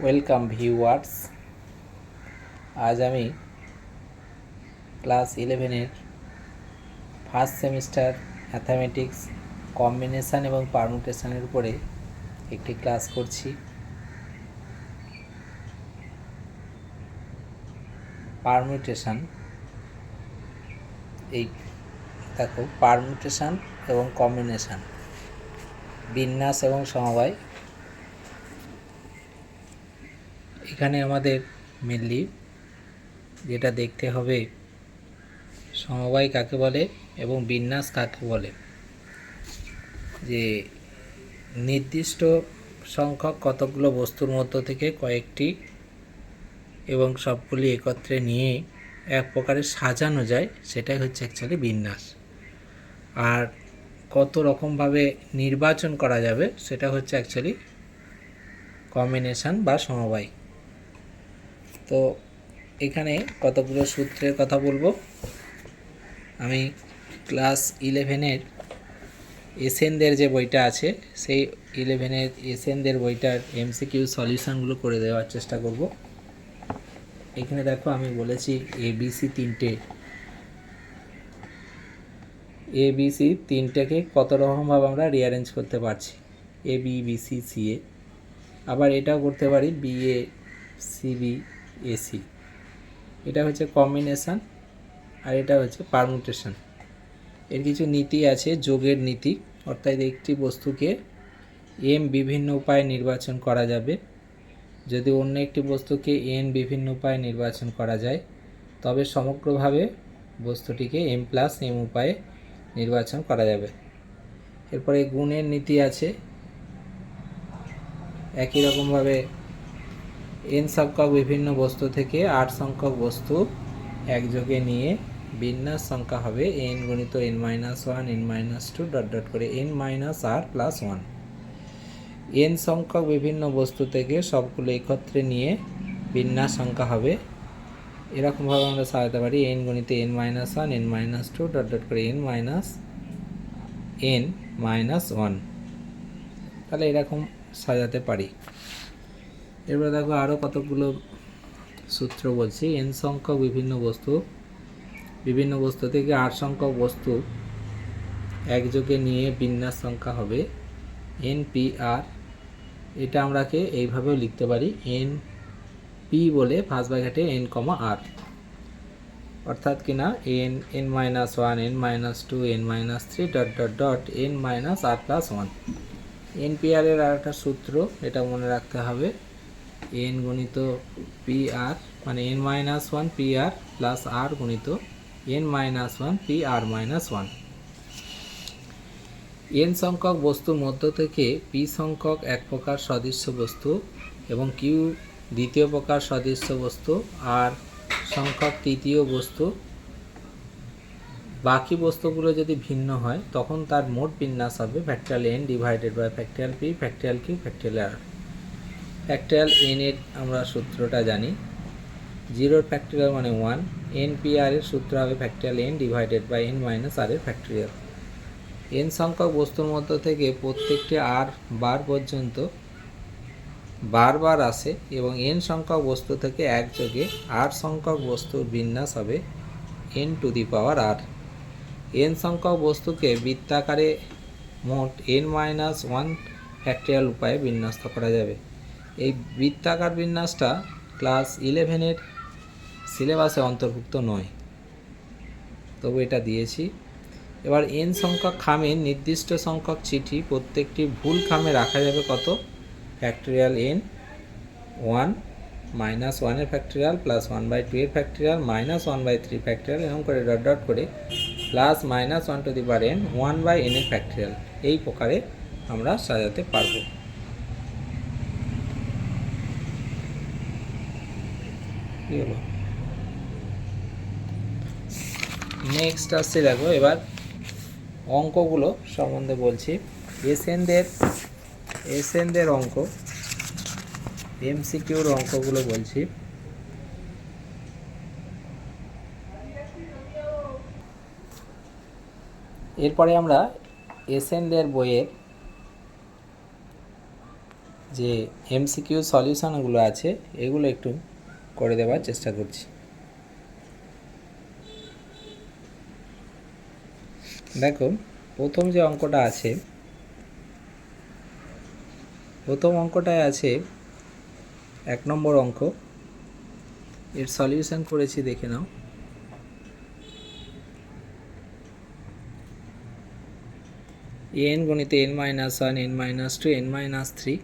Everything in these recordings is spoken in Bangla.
Welcome viewers. আজ আমি ক্লাস 11-এর ফার্স্ট সেমিস্টার ম্যাথামেটিক্স কম্বিনেশান এবং পারমুটেশনের উপরে একটি ক্লাস করছি। পারমুটেশন, এই দেখো, পারমুটেশন এবং কম্বিনেশান, বিন্যাস এবং সমবায়। এখানে আমাদের মেনলি যেটা দেখতে হবে, সমবায় কাকে বলে এবং বিন্যাস কাকে বলে। যে নির্দিষ্ট সংখ্যক কতগুলো বস্তুর মধ্য থেকে কয়েকটি এবং সবগুলি একত্রে নিয়ে এক প্রকারে সাজানো যায়, সেটাই হচ্ছে অ্যাকচুয়ালি বিন্যাস। আর কত রকমভাবে নির্বাচন করা যাবে সেটা হচ্ছে অ্যাকচুয়ালি কম্বিনেশান বা সমবায়। তো এখানে কতগুলো সূত্রের কথা বলবো। আমি ক্লাস 11-এর এসএনদের যে বইটা আছে, সেই 11-এর এসএনদের বইটার এমসিকিউ সলিউশনগুলো করে দেওয়ার চেষ্টা করব। এখানে দেখো, আমি বলেছি এবিসি তিনটেকে কত রকমভাবে আমরা রিঅ্যারেঞ্জ করতে পারছি। A B B C C A, আবার এটাও করতে পারি B A C B A C. এটা হচ্ছে কম্বিনেশান আর এটা হচ্ছে পারমুটেশন। এর কিছু নীতি আছে, যোগের নীতি, অর্থাৎ একটি বস্তুকে এম বিভিন্ন উপায়ে নির্বাচন করা যাবে। যদি অন্য একটি বস্তুকে এন বিভিন্ন উপায়ে নির্বাচন করা যায়, তবে সমগ্রভাবে বস্তুটিকে এম প্লাস এম উপায়ে নির্বাচন করা যাবে। এরপরে গুণের নীতি আছে। একই রকমভাবে এন সংখ্যক বিভিন্ন বস্তু থেকে আর সংখ্যক বস্তু একযোগে নিয়ে বিন্যাস সংখ্যা হবে এন গুণিত n minus one, N minus two, dot dot করে এন মাইনাস আর প্লাস ওয়ান। এন সংখ্যক বিভিন্ন বস্তু থেকে সবগুলো একত্রে নিয়ে বিন্যাস সংখ্যা হবে, এরকমভাবে আমরা সাজাতে পারি এন গুণিত n minus one, N minus two, dot dot করে এন মাইনাস ওয়ান। তাহলে এরকম সাজাতে পারি। এরপরে দেখো আরও কতগুলো সূত্র বলছি। এন সংখ্যক বিভিন্ন বস্তু থেকে আর সংখ্যক বস্তু একযোগে নিয়ে বিন্যাস সংখ্যা হবে এন পি আর। এটা আমরাকে এইভাবেও লিখতে পারি, এন পি বলে ফার্স্ট ব্র্যাকেটে এন কমা আর, অর্থাৎ কিনা N minus one, N minus two, N minus three, dot dot dot N minus আর plus one. N P R এর আর একটা সূত্র, এটা মনে রাখতে হবে, এন গুণিত পি আর মানে N minus one P R plus আর গুণিত n minus one P R minus one. N সংখ্যক বস্তুর মধ্য থেকে পি সংখ্যক এক প্রকার সদৃশ্য বস্তু এবং কিউ দ্বিতীয় প্রকার সদৃশ্য বস্তু আর সংখ্যক তৃতীয় বস্তু, বাকি বস্তুগুলো যদি ভিন্ন হয় তখন তার মোট বিন্যাস হবে factorial N divided by factorial p, factorial q, factorial r. Factorial n এর আমরা সূত্রটা জানি, জিরোর ফ্যাক্টরিয়াল মানে ওয়ান। এন পি আর এর সূত্র হবে factorial N divided by N minus R এর ফ্যাক্টরিয়াল। এন সংখ্যক বস্তুর মধ্য থেকে প্রত্যেকটি আর বার পর্যন্ত বারবার আসে এবং এন সংখ্যক বস্তু থেকে একযোগে আর সংখ্যক বস্তুর বিন্যাস হবে n to the power r. N সংখ্যক বস্তুকে বৃত্তাকারে মোট এন মাইনাস ওয়ান ফ্যাক্টরিয়াল উপায়ে বিন্যস্ত করা যাবে। এই বৃত্তাকার বিন্যাসটা ক্লাস 11-এর সিলেবাসে অন্তর্ভুক্ত নয়, তবু এটা দিয়েছি। এবার এন সংখ্যক খামের নির্দিষ্ট সংখ্যক চিঠি প্রত্যেকটি ভুল খামে রাখা যাবে কত, ফ্যাক্টরিয়াল এন ওয়ান মাইনাস ওয়ানের factorial plus one by two এর factorial minus one by three factorial, এরকম করে ডট ডট করে plus minus one to the power N one by N এর ফ্যাক্টরিয়াল। এই প্রকারে আমরা সাজাতে পারবো। কি হলো, নেক্সট আসছে দেখো, এবার অঙ্কগুলো সম্বন্ধে বলছি। এসএনদের অঙ্ক, এমসিকিউর অঙ্কগুলো বলছি। এরপরে আমরা এসএনদের বইয়ের যে এমসিকিউ সলিউশনগুলো আছে এগুলো একটু করে দেওয়ার চেষ্টা করছি। দেখো প্রথম যে অঙ্কটা আছে, প্রথম অঙ্কটায় আছে 1 নম্বর অঙ্ক, এর সলিউশন করেছি, দেখে নাও। n গণিত n-1 n-2 n-3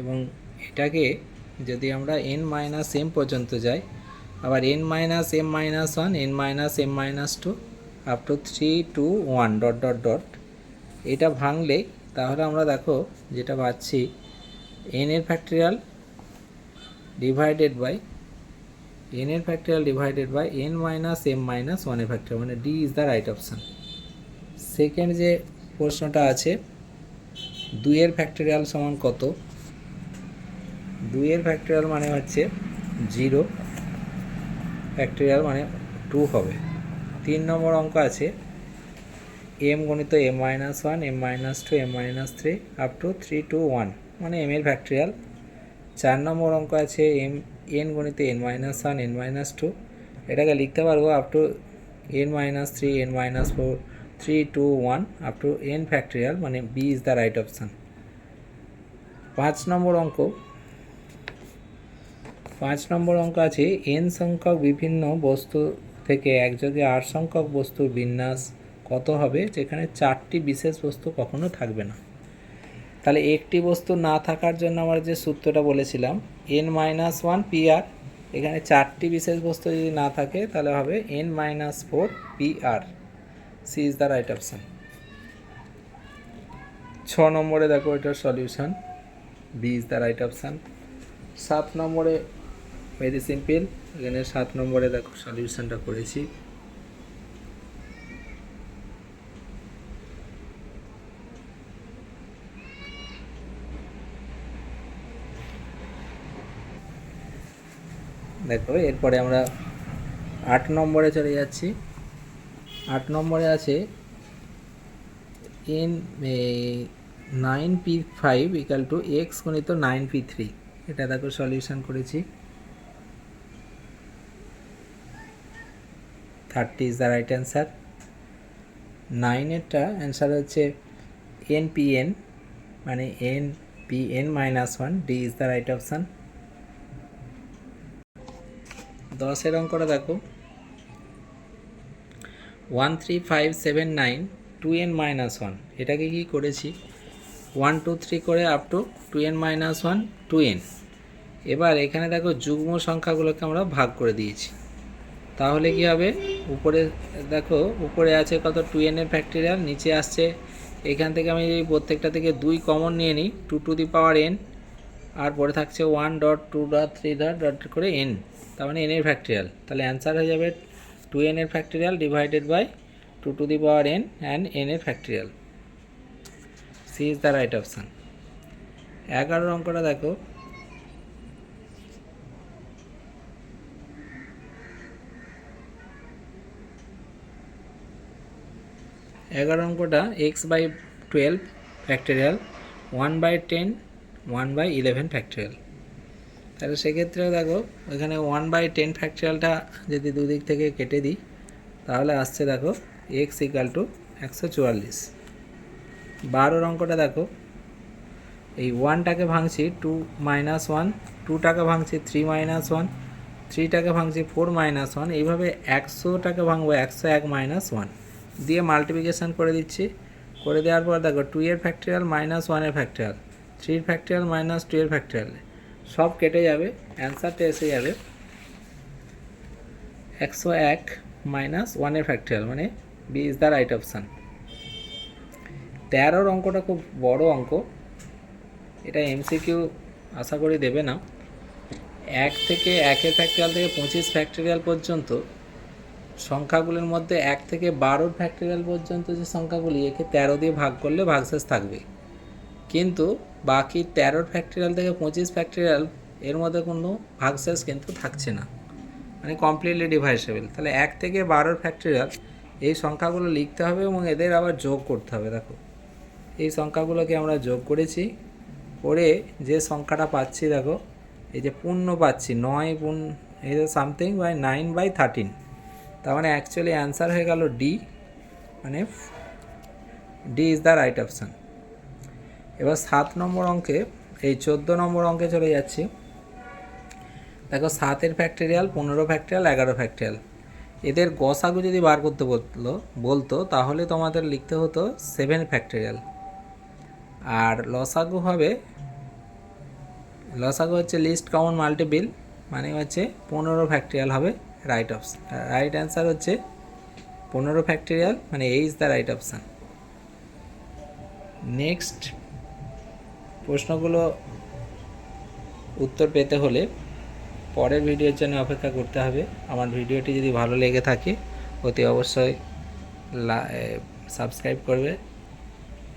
এবং এটাকে যদি আমরা n-m পর্যন্ত যাই, আবার n-m-1 n-m-2 up to 3 2 1 dot dot dot, এটা ভাঙলে তাহলে আমরা দেখো যেটা পাচ্ছি n এর ফ্যাক্টরিয়াল ডিভাইডেড বাই n এর ফ্যাক্টরিয়াল ডিভাইডেড বাই n-m-1 এর ফ্যাক্টরিয়াল, মানে D is the right option. Second যে প্রশ্নটা আছে 2 এর ফ্যাক্টরিয়াল সমান কত, 2 এর ফ্যাক্টরিয়াল মানে হচ্ছে 0, ফ্যাক্টরিয়াল মানে 2 হবে। 3 নম্বর অঙ্ক আছে m গণিত m-1 m-2 m-3 up to 3 2 1 মানে m এর ফ্যাক্টরিয়াল। 4 নম্বর অঙ্ক আছে n গণিত n-1 n-2, এটাকে লিখতে পারবো up to n-3 n-4 3 2 1 up to n factorial, মানে b is the right option. 5 নম্বর অঙ্ক আছে n সংখ্যক বিভিন্ন বস্তু থেকে একযোগে r সংখ্যক বস্তুর বিন্যাস কত হবে যেখানে 4টি বিশেষ বস্তু কখনো থাকবে না। তাহলে একটি বস্তু না থাকার জন্য আমরা যে সূত্রটা বলেছিলাম n-1 pr, এখানে 4টি বিশেষ বস্তু যদি না থাকে তাহলে হবে n-4 pr, c is the right option. 6 নম্বরে দেখো এটার solution, b is the right option. 7 নম্বরে ভেরি সিম্পল, এখানে 7 নম্বরে দেখো সলিউশনটা করেছি। দেখো এরপরে আমরা 8 নম্বরে চলে যাচ্ছি। 8 নম্বরে আছে n9p5 ইকাল টু x গণিত 9p3, এটা দেখো সলিউশন করেছি। 30 ইজ দ্য রাইট অ্যান্সার। 9 এরটা অ্যান্সার হচ্ছে npn, মানে npn-1, D is the right option. 10 এর অঙ্কটা দেখো 13579 2n-1, এটাকে কি করেছি 1 2 3 করে আপ টু 2n-1 2n। এবার এখানে দেখো যুগ্ম সংখ্যাগুলোকে আমরা ভাগ করে দিয়েছি, তাহলে কি হবে উপরে দেখো উপরে আছে কত 2n এর ফ্যাক্টরিয়াল, নিচে আসছে এখান থেকে আমি যদি প্রত্যেকটা থেকে 2 কমন নিয়ে নিই 2 টু দি পাওয়ার n, আর পরে থাকছে 1 ডট 2 ডট 3 ডট ডট করে n, তার মানে n এর ফ্যাক্টরিয়াল। তাহলে অ্যান্সার হয়ে যাবে 2n এর factorial divided by 2 to the power n and n এর factorial, c is the right option. 11 অঙ্কটা দেখো 11 অঙ্কটা x/12 ফ্যাক্টরিয়াল 1/10 1/11 ফ্যাক্টরিয়াল। তাহলে সেক্ষেত্রে দেখো এখানে 1/10 ফ্যাক্টরিয়ালটা যদি দুদিক থেকে কেটে দিই তাহলে আসছে দেখো x ইকাল টু 144। 12 অঙ্কটা দেখো এই 1টাকে ভাঙছি 2 - 1, 2টাকে ভাঙছি 3 - 1, 3টাকে ভাঙছি 4 - 1, এইভাবে 100টাকে ভাঙবো 101 - 1 দিয়ে মাল্টিপ্লিকেশান করে দিচ্ছি। করে দেওয়ার পর দেখো 2 এর ফ্যাক্টরিয়াল -1 এর ফ্যাক্টরিয়াল 3 এর ফ্যাক্টরিয়াল -2 এর ফ্যাক্টরিয়াল সব কেটে যাবে, অ্যান্সারটা এসে যাবে 101 - 1 এর ফ্যাক্টরিয়াল, মানে b is the right option. 13 অঙ্কটা খুব বড় অঙ্ক, এটা এমসিকিউ আশা করি দেবে না। 1 থেকে 1 এর ফ্যাক্টরিয়াল থেকে 25 ফ্যাক্টরিয়াল পর্যন্ত সংখ্যাগুলির মধ্যে 1 থেকে 12 ফ্যাক্টরিয়াল পর্যন্ত যে সংখ্যাগুলি একে 13 দিয়ে ভাগ করলে ভাগশেষ থাকবে, কিন্তু বাকি 13 ফ্যাক্টরিয়াল থেকে 25 ফ্যাক্টরিয়াল এর মধ্যে কোনো ভাগশেষ কিন্তু থাকছে না, মানে কমপ্লিটলি ডিভাইসেবল। তাহলে 1 থেকে 12 ফ্যাক্টরিয়াল এই সংখ্যাগুলো লিখতে হবে এবং এদের আবার যোগ করতে হবে। দেখো এই সংখ্যাগুলোকে আমরা যোগ করেছি করে যে সংখ্যাটা পাচ্ছি দেখো, এই যে পূর্ণ পাচ্ছি 9 এই সামথিং বাই 9/13, তার মানে অ্যাকচুয়ালি অ্যান্সার হয়ে গেল ডি, মানে D is the right option. এবার 7 নম্বর অঙ্কে, এই 14 নম্বর অঙ্কে চলে যাচ্ছি। দেখো 7-এর ফ্যাক্টরিয়াল, 15 ফ্যাক্টরিয়াল, 11 ফ্যাক্টরিয়াল, এদের গসাগু যদি বার করতে বলতো তাহলে তোমাদের লিখতে হতো 7 ফ্যাক্টরিয়াল, আর লসাগু হচ্ছে লিস্ট কমন মাল্টিপল, মানে হচ্ছে 15 ফ্যাক্টরিয়াল হবে রাইট অপশান। রাইট অ্যান্সার হচ্ছে 15 ফ্যাক্টরিয়াল, মানে এই is the right option. Next প্রশ্নগুলো উত্তর পেতে হলে পরের ভিডিওর জন্য অপেক্ষা করতে হবে। আমার ভিডিওটি যদি ভালো লেগে থাকে অতি অবশ্যই সাবস্ক্রাইব করবে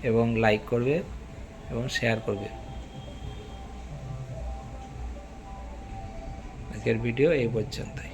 এবং লাইক করবে এবং শেয়ার করবে। আজকের ভিডিও এই পর্যন্তই।